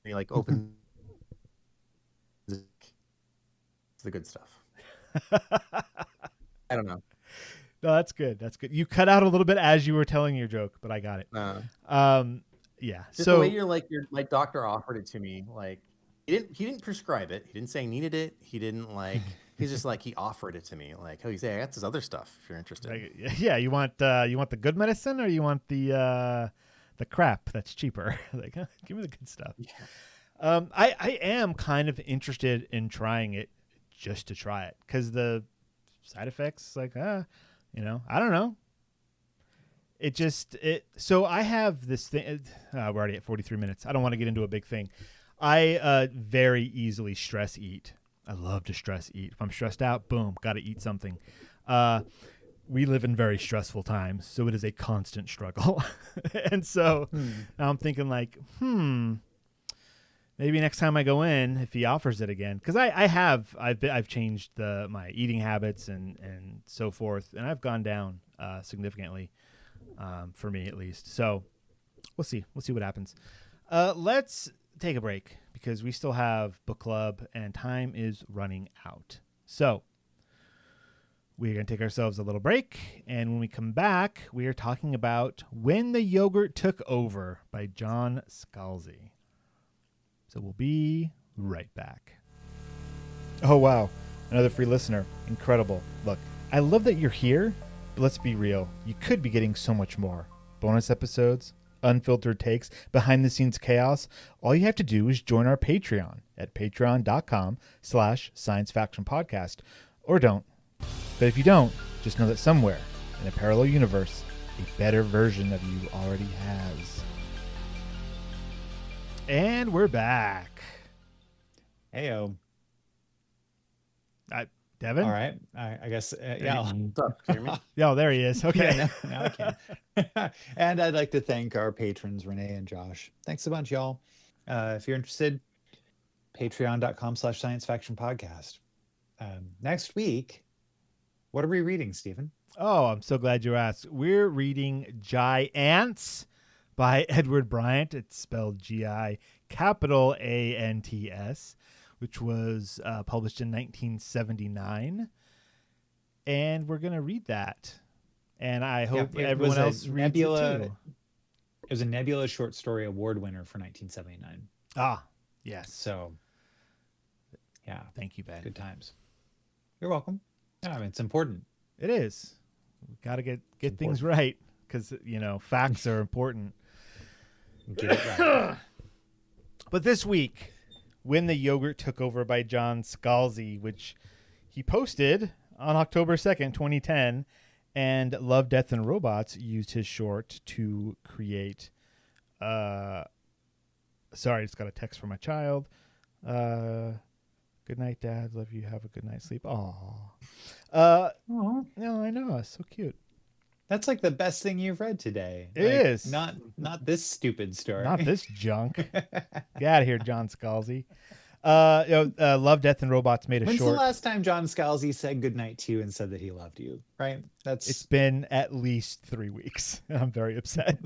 he like opens it's the good stuff. I don't know. No, that's good. That's good. You cut out a little bit as you were telling your joke, but I got it. Yeah. Just so the way you're like, my doctor offered it to me. Like he didn't prescribe it. He didn't say I needed it. He didn't like. He's just like he offered it to me. Like, oh, he's I got this other stuff if you're interested. Like, yeah. You want the good medicine or you want the crap that's cheaper? Like, give me the good stuff. Yeah. I am kind of interested in trying it just to try it because the side effects, like, I don't know. So I have this thing. We're already at 43 minutes. I don't want to get into a big thing. I very easily stress eat. I love to stress eat. If I'm stressed out, boom, got to eat something. We live in very stressful times, so it is a constant struggle. And so now I'm thinking like, maybe next time I go in, if he offers it again, because I've changed my eating habits and so forth, and I've gone down significantly, for me at least. So we'll see what happens. Let's take a break because we still have book club and time is running out. So we're going to take ourselves a little break, and when we come back, we are talking about When the Yogurt Took Over by John Scalzi. So we'll be right back. Oh, wow. Another free listener. Incredible. Look, I love that you're here, but let's be real. You could be getting so much more. Bonus episodes, unfiltered takes, behind-the-scenes chaos. All you have to do is join our Patreon at patreon.com/sciencefactionpodcast. Or don't. But if you don't, just know that somewhere in a parallel universe, a better version of you already has. And we're back. Heyo. Devon? All right. I guess, yeah. What's up? Hear me? Oh, there he is. Okay. Yeah, now I can. And I'd like to thank our patrons, Renee and Josh. Thanks a bunch, y'all. If you're interested, Patreon.com/science faction podcast. Next week, what are we reading, Stephen? Oh, I'm so glad you asked. We're reading Giants by Edward Bryant. It's spelled GIANTS, which was published in 1979. And we're going to read that. And I hope everyone else reads it too. It was a Nebula Short Story Award winner for 1979. Ah, yes. So, yeah. Thank you, Ben. Good times. You're welcome. Yeah, I mean, it's important. It is. We've got to get things right because, facts are important. Get it right. But this week, When the Yogurt Took Over by John Scalzi, which he posted on October 2nd, 2010, and Love, Death, and Robots used his short to create... sorry, I just got a text from my child. Good night, Dad. Love you. Have a good night's sleep. Aww. No, I know. It's so cute. That's like the best thing you've read today. It is. Not this stupid story. Not this junk. Get out of here, John Scalzi. Love, Death, and Robots made a When's short. the last time John Scalzi said goodnight to you and said that he loved you? Right? It's been at least 3 weeks. And I'm very upset.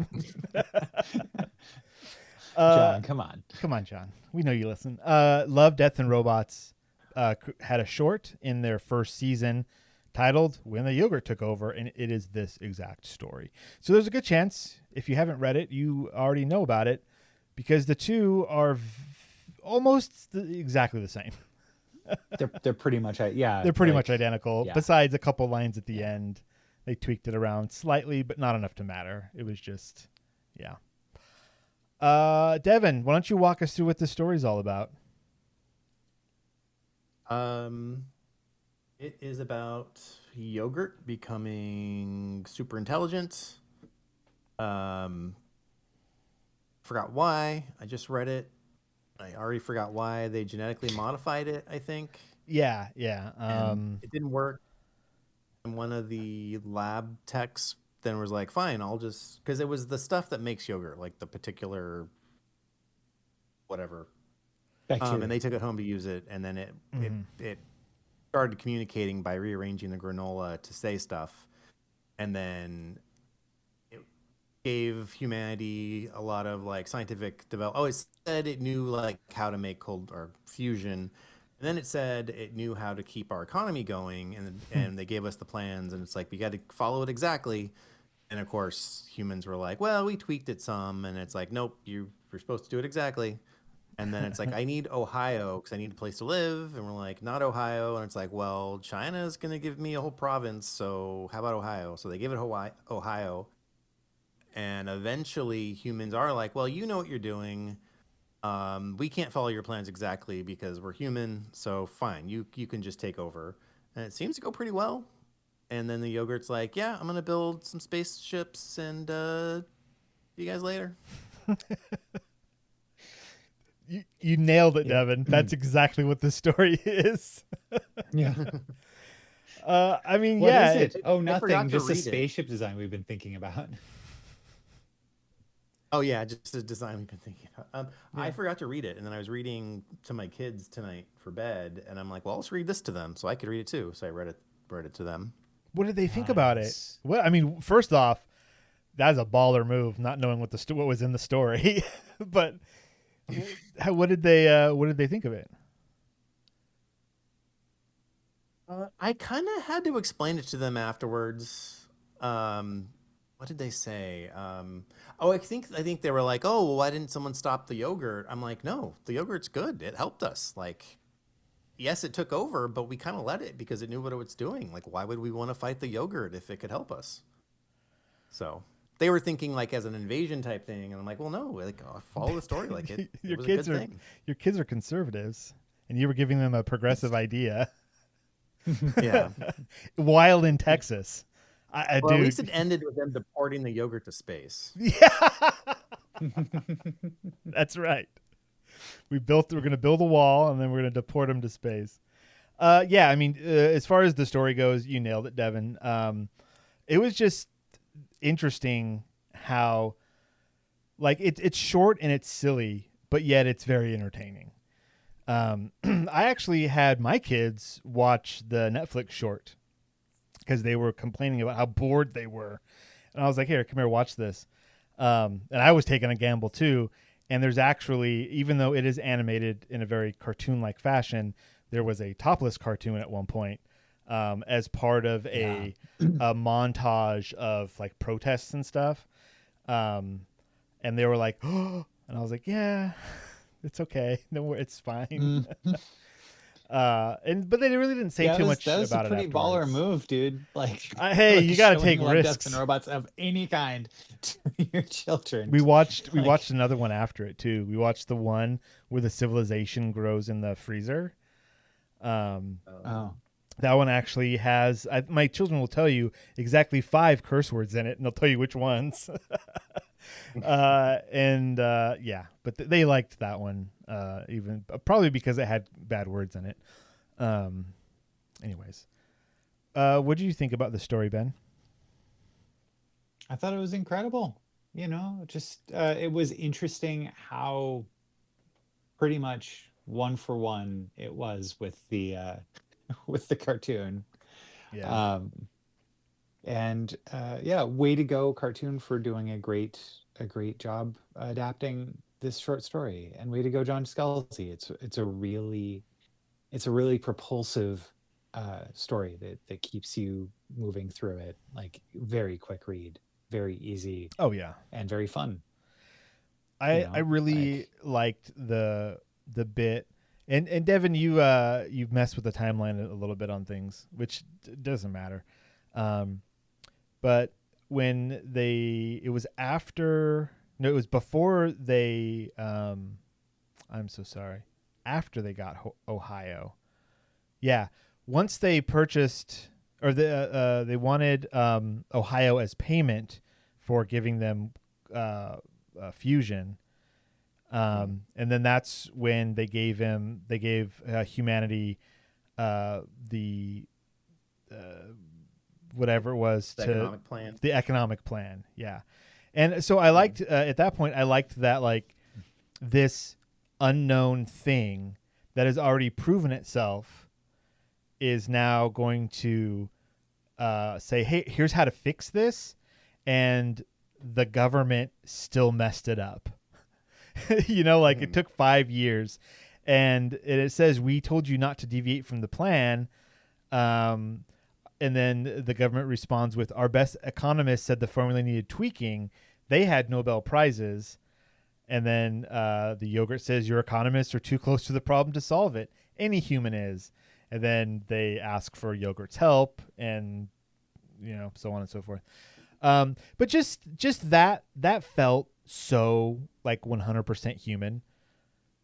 John, come on. Come on, John. We know you listen. Love, Death, and Robots had a short in their first season titled When the Yogurt Took Over, and it is this exact story. So there's a good chance, if you haven't read it, you already know about it, because the two are almost exactly the same. They're pretty much, yeah. They're pretty much identical, yeah. besides a couple lines at the end. They tweaked it around slightly, but not enough to matter. It was just, yeah. Devon, why don't you walk us through what this story's all about? It is about yogurt becoming super intelligent. Forgot why. I just read it. I already forgot why they genetically modified it, I think. Yeah. It didn't work. And one of the lab techs then was like, fine, I'll just... Because it was the stuff that makes yogurt, like the particular whatever. And they took it home to use it, and then it started communicating by rearranging the granola to say stuff. And then it gave humanity a lot of like scientific development. Oh, it said it knew like how to make cold or fusion. And then it said it knew how to keep our economy going, and they gave us the plans, and it's like, we got to follow it exactly. And of course, humans were like, well, we tweaked it some, and it's like, nope, you're supposed to do it exactly. And then it's like, I need Ohio because I need a place to live. And we're like, not Ohio. And it's like, well, China is going to give me a whole province, so how about Ohio? So they give it Ohio. And eventually humans are like, well, you know what you're doing. We can't follow your plans exactly because we're human. So fine, you can just take over. And it seems to go pretty well. And then the yogurt's like, yeah, I'm going to build some spaceships and see you guys later. You nailed it, Devon. That's exactly what the story is. Yeah. I mean, What yeah. is it? Oh, nothing. Just a read it. spaceship design we've been thinking about. Oh, yeah, just a design we've been thinking about. I forgot to read it, and then I was reading to my kids tonight for bed, and I'm like, well, let's read this to them so I could read it too. So I read it to them. What did they think about it? Well, I mean, first off, that's a baller move, not knowing what what was in the story. But what did they think of it? I kind of had to explain it to them afterwards. What did they say? I think they were like, oh, well, why didn't someone stop the yogurt? I'm like, no, the yogurt's good. It helped us. Like, yes, it took over, but we kind of let it because it knew what it was doing. Like, why would we want to fight the yogurt if it could help us? So they were thinking like as an invasion type thing, and I'm like, well, no, like follow the story. Like it was a good thing. Your kids are conservatives, and you were giving them a progressive idea. Yeah, while in Texas. At least it ended with them deporting the yogurt to space. Yeah, that's right. We're going to build a wall, and then we're going to deport them to space. Yeah, I mean, as far as the story goes, you nailed it, Devon. It was just interesting how, like, it's short and it's silly, but yet it's very entertaining. I actually had my kids watch the Netflix short because they were complaining about how bored they were. And I was like, here, come here, watch this. And I was taking a gamble too. And there's actually, even though it is animated in a very cartoon-like fashion, there was a topless cartoon at one point as part of a montage of like protests and stuff. And they were like, oh, and I was like, yeah, it's okay. No, it's fine. But they really didn't say too much about it. That was a pretty baller afterwards. move, dude. Like, hey, like you got to showing take Love, risks. Death, and Robots of any kind to your children. We watched another one after it too. We watched the one where the civilization grows in the freezer. That one actually has. My children will tell you exactly 5 curse words in it, and they'll tell you which ones. Yeah, but they liked that one, even probably because it had bad words in it. Anyways, what do you think about the story, Ben? I thought it was incredible. You know, just it was interesting how pretty much one for one it was with the with the cartoon. Yeah. Way to go, cartoon, for doing a great job adapting this short story, and way to go, John Scalzi. It's a really propulsive story that keeps you moving through it. Like, very quick read, very easy. Oh yeah, and very fun. I really liked the bit. And Devon, you've messed with the timeline a little bit on things, which doesn't matter. But when it was before they, I'm so sorry, after they got Ohio. Yeah. Once they purchased, or they wanted Ohio as payment for giving them fusion. And then that's when they gave humanity the whatever it was, the economic plan. Yeah. And so I liked at that point, I liked that, like, this unknown thing that has already proven itself is now going to say, hey, here's how to fix this. And the government still messed it up. It took 5 years, and it says, we told you not to deviate from the plan. And then the government responds with, our best economists said the formula needed tweaking. They had Nobel Prizes. And then the yogurt says, your economists are too close to the problem to solve it. Any human is. And then they ask for yogurt's help, and so on and so forth. But just that felt so like 100% human.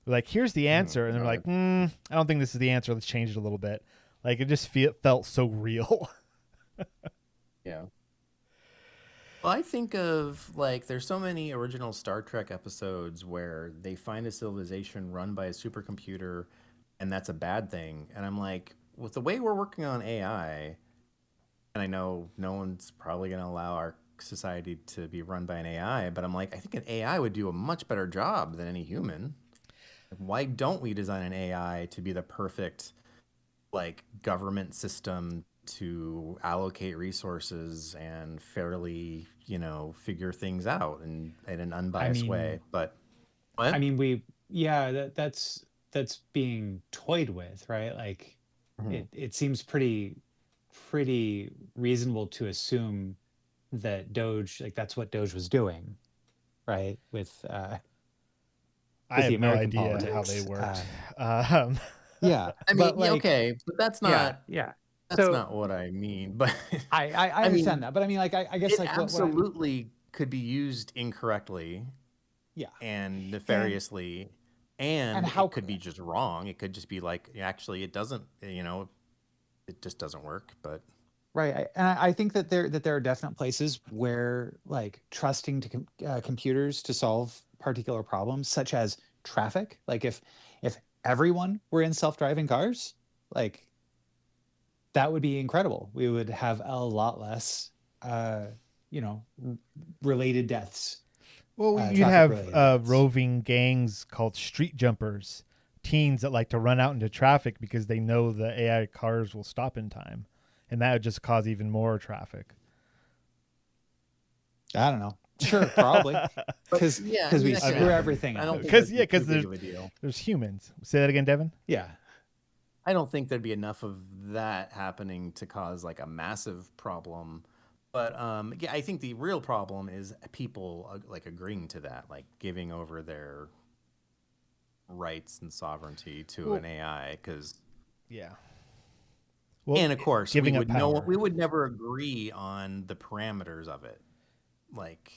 Like, here's the answer, and they're like, I don't think this is the answer. Let's change it a little bit. Like, it just felt so real. Yeah. Well, I think of, like, there's so many original Star Trek episodes where they find a civilization run by a supercomputer, and that's a bad thing. And I'm like, with the way we're working on AI, and I know no one's probably going to allow our society to be run by an AI, but I'm like, I think an AI would do a much better job than any human. Why don't we design an AI to be the perfect, like, government system to allocate resources and fairly, figure things out in an unbiased way? But what? I mean, that's being toyed with, right? Like, it seems pretty reasonable to assume that Doge, like, that's what Doge was doing, right? With I have the no American idea politics. how they worked. Yeah, I mean, okay, but that's not. Yeah. That's not what I mean. But I understand that. But I mean, like, I guess, it like, absolutely could be used incorrectly. Yeah. And nefariously, and how it could be just wrong. It could just be like, actually, it doesn't. It just doesn't work. But right, I think that there are definite places where, like, trusting to computers to solve particular problems, such as traffic. Like, if everyone were in self-driving cars, like, that would be incredible. We would have a lot less, related deaths. Well, you'd have roving gangs called street jumpers teens that like to run out into traffic because they know the AI cars will stop in time, and that would just cause even more traffic. I don't know. Sure, probably. Because Yeah, I mean, we that could screw happen. everything I don't up. think Because that'd be too big there's of a deal. there's humans. Say that again, Devon. Yeah. I don't think there'd be enough of that happening to cause like a massive problem. But yeah, I think the real problem is people like agreeing to that, like giving over their rights and sovereignty to an AI. Because Yeah. and of course, we giving up would know power. we would never agree on the parameters of it. Like,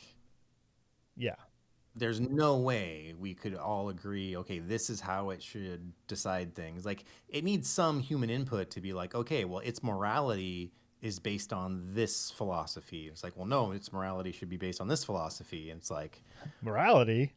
Yeah. there's no way we could all agree, okay, this is how it should decide things. Like, it needs some human input to be like, okay, well, its morality is based on this philosophy. It's like, well, no, its morality should be based on this philosophy. And it's like, Morality.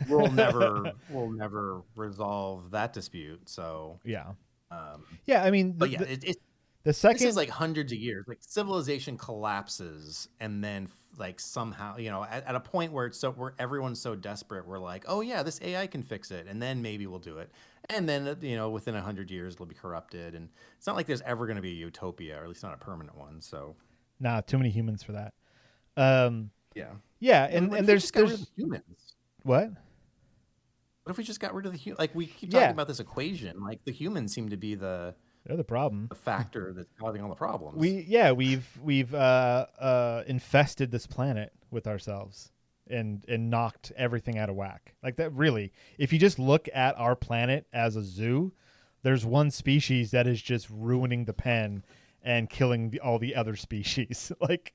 we'll never resolve that dispute. So, Yeah. um, Yeah. I mean, but yeah, the this second is like hundreds of years. Like, civilization collapses, and then like somehow, at a point where where everyone's so desperate, we're like, oh yeah, this AI can fix it, and then maybe we'll do it, and then within 100 years it'll be corrupted, and it's not like there's ever going to be a utopia, or at least not a permanent one. So nah, too many humans for that. yeah, Yeah, What and if we there's just got rid of the humans. what? What if we just got rid of the humans? Like, we keep Yeah. talking about this equation. Like, the humans seem to be the They're the problem. factor that's causing all the problems. We've infested this planet with ourselves and knocked everything out of whack. Like that, really. If you just look at our planet as a zoo, there's one species that is just ruining the pen and killing all the other species. like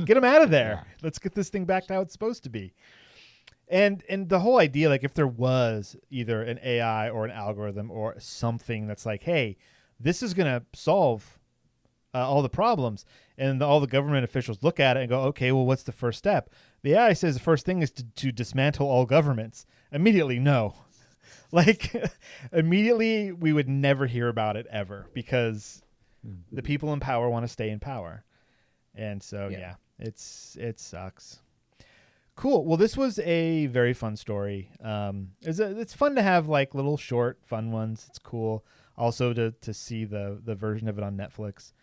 get them out of there. Yeah. Let's get this thing back to how it's supposed to be. And the whole idea, like, if there was either an AI or an algorithm or something that's like, hey, this is going to solve all the problems, and all the government officials look at it and go, okay, well, what's the first step? The AI says the first thing is to dismantle all governments. Immediately, no. Like, immediately, we would never hear about it ever, because the people in power want to stay in power. And so, yeah, it sucks. Cool. Well, this was a very fun story. It's fun to have like little short fun ones. It's cool also to see the version of it on Netflix.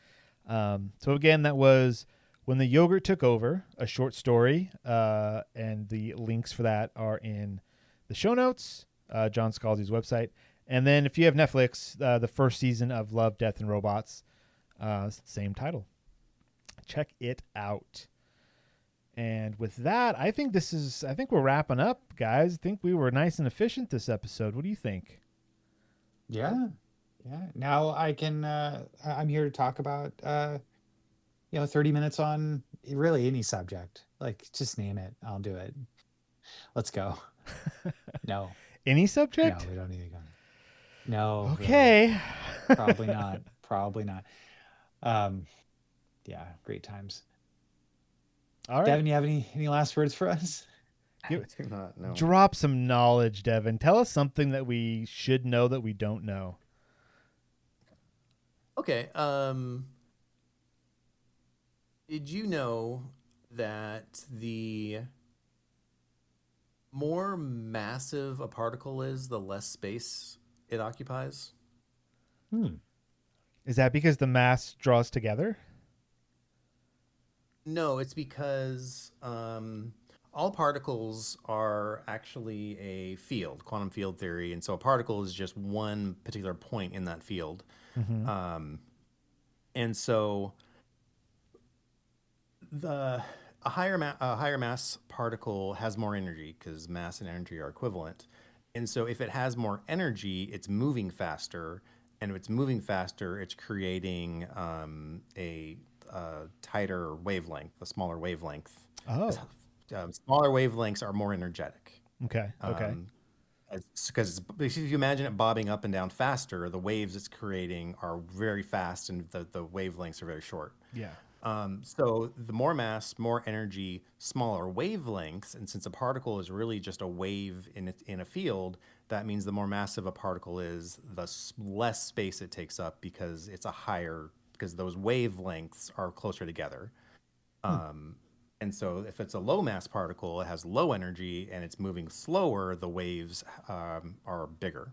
So again, that was When the Yogurt Took Over, a short story, and the links for that are in the show notes, John Scalzi's website. And then if you have Netflix, the first season of Love, Death, and Robots, same title. Check it out. And with that, I think we're wrapping up, guys. I think we were nice and efficient this episode. What do you think? Yeah. Now I can. I'm here to talk about 30 minutes on really any subject. Like, just name it, I'll do it. Let's go. No. Any subject? No, we don't need to go. No. Okay. Really. Probably not. Yeah, great times. All right. Devin, you have any last words for us? I do not know. Drop some knowledge, Devin. Tell us something that we should know that we don't know. Okay. Did you know that the more massive a particle is, the less space it occupies? Is that because the mass draws together? No, it's because all particles are actually a field, quantum field theory, and so a particle is just one particular point in that field. Mm-hmm. And so a higher mass particle has more energy, because mass and energy are equivalent. And so if it has more energy, it's moving faster, and if it's moving faster, it's creating a tighter wavelength, a smaller wavelength. Oh. Smaller wavelengths are more energetic. Okay. Because if you imagine it bobbing up and down faster, the waves it's creating are very fast, and the wavelengths are very short. Yeah. So the more mass, more energy, smaller wavelengths, and since a particle is really just a wave in a field, that means the more massive a particle is, the less space it takes up, because because those wavelengths are closer together. And so if it's a low mass particle, it has low energy and it's moving slower, the waves are bigger.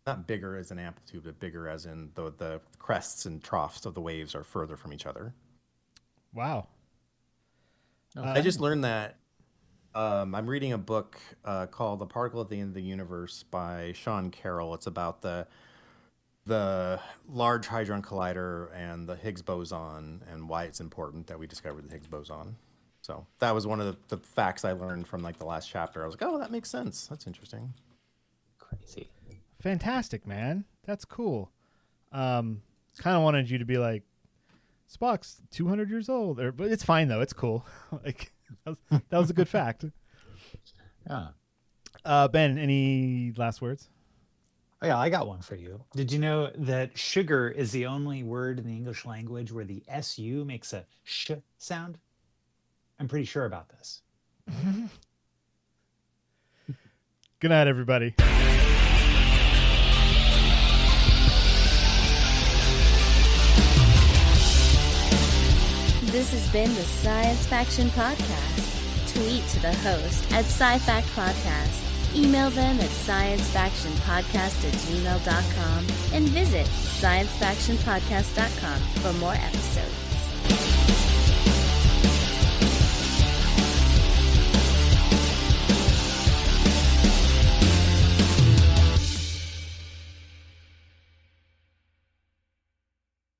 not bigger as in amplitude, but bigger as in the crests and troughs of the waves are further from each other. Wow. I just learned that. I'm reading a book called "The Particle at the End of the Universe" by Sean Carroll. It's about the Large Hadron Collider and the Higgs boson and why it's important that we discovered the Higgs boson. So that was one of the facts I learned from like the last chapter. I was like, oh, that makes sense. That's interesting. Crazy. Fantastic, man. That's cool. Kind of wanted you to be like, Spock's 200 years old, but it's fine though. It's cool. Like that was a good fact. Yeah. Ben, any last words? Oh, yeah, I got one for you. Did you know that sugar is the only word in the English language where the SU makes a sh sound? I'm pretty sure about this. Good night, everybody. This has been the Science Faction Podcast. Tweet to the host at Sci-Fact Podcast. Email them at sciencefactionpodcast@gmail.com and visit sciencefactionpodcast.com for more episodes.